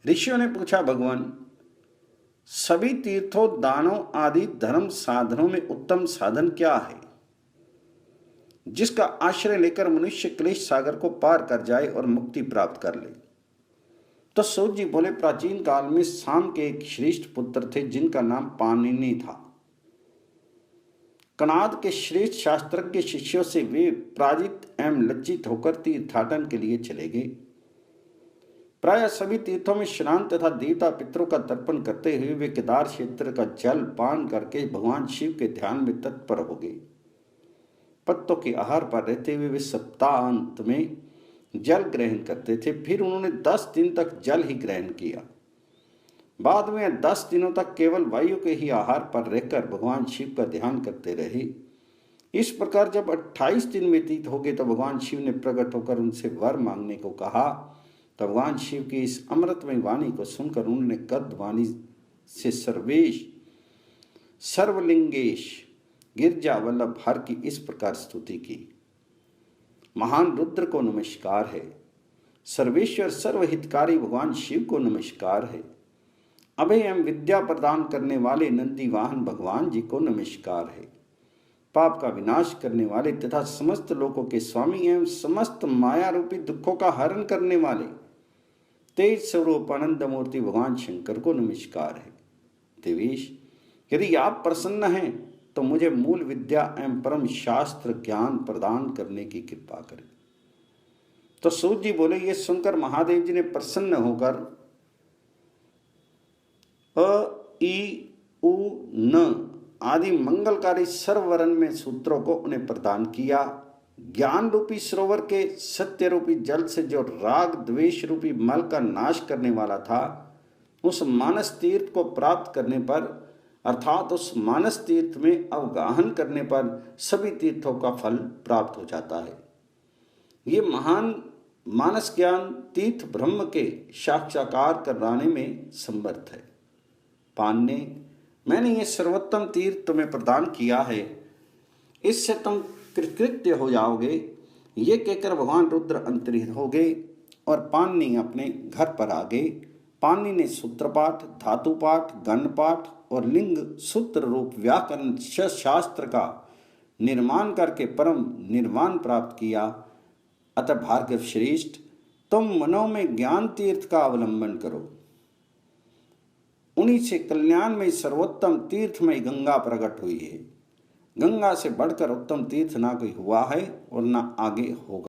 ऋषियों ने पूछा, भगवान, सभी तीर्थों, दानों आदि धर्म साधनों में उत्तम साधन क्या है जिसका आश्रय लेकर मनुष्य क्लेश सागर को पार कर जाए और मुक्ति प्राप्त कर ले? तो सूत जी बोले, प्राचीन काल में साम के एक श्रेष्ठ पुत्र थे जिनका नाम पाणिनि था। कणाद के श्रेष्ठ शास्त्रज्ञ शिष्यों से वे पराजित एवं लज्जित होकर तीर्थाटन के लिए चले गए। प्राय सभी तीर्थों में स्नान तथा देवता पितरों का तर्पण करते हुए वे केदार क्षेत्र का जल पान करके भगवान शिव के ध्यान में तत्पर हो गए। पत्तों के आहार पर रहते हुए वे सप्ताहांत में जल ग्रहण करते थे। फिर उन्होंने 10 दिन तक जल ही ग्रहण किया। बाद में 10 दिनों तक केवल वायु के ही आहार पर रहकर भगवान शिव का ध्यान करते रहे। इस प्रकार जब 28 दिन व्यतीत हो गए तो भगवान शिव ने प्रकट होकर उनसे वर मांगने को कहा। तो भगवान शिव की इस अमृतमय वाणी को सुनकर उन्होंने गद्य वाणी से सर्वेश सर्वलिंगेश गिरजा वल्लभ हर की इस प्रकार स्तुति की। महान रुद्र को नमस्कार है, सर्वेश्वर सर्वहितकारी भगवान शिव को नमस्कार है, अभय एवं विद्या प्रदान करने वाले नंदी वाहन भगवान जी को नमस्कार है, पाप का विनाश करने वाले तथा समस्त लोकों के स्वामी एवं समस्त माया रूपी दुखों का हरण करने वाले तेज स्वरूप आनंद मूर्ति भगवान शंकर को नमस्कार है। देवेश, यदि आप प्रसन्न हैं तो मुझे मूल विद्या एवं परम शास्त्र ज्ञान प्रदान करने की कृपा करें। तो सूत जी बोले, ये सुनकर महादेव जी ने प्रसन्न होकर अ ई उ न आदि मंगलकारी सर्ववर्ण में सूत्रों को उन्हें प्रदान किया। ज्ञान रूपी सरोवर के सत्य रूपी जल से जो राग द्वेष रूपी मल का नाश करने वाला था, उस मानस तीर्थ को प्राप्त करने पर अर्थात उस मानस तीर्थ में अवगाहन करने पर सभी तीर्थों का फल प्राप्त हो जाता है। ये महान मानस ज्ञान तीर्थ ब्रह्म के साक्षात्कार कराने में समर्थ है। पान्ने, मैंने ये सर्वोत्तम तीर्थ तुम्हें प्रदान किया है, इससे तुम कृतकृत्य हो जाओगे। ये कहकर भगवान रुद्र अंतर्हित हो गए और पाणिनि अपने घर पर आ गए। पाणिनि ने सूत्रपाठ, धातुपाठ, गणपाठ और लिंग सूत्र रूप व्याकरण शास्त्र का निर्माण करके परम निर्वाण प्राप्त किया। अतः भार्गव श्रेष्ठ, तुम मनो में ज्ञान तीर्थ का अवलंबन करो। उन्हीं से कल्याण में सर्वोत्तम तीर्थमय गंगा प्रकट हुई है। गंगा से बढ़कर उत्तम तीर्थ ना कोई हुआ है और ना आगे होगा।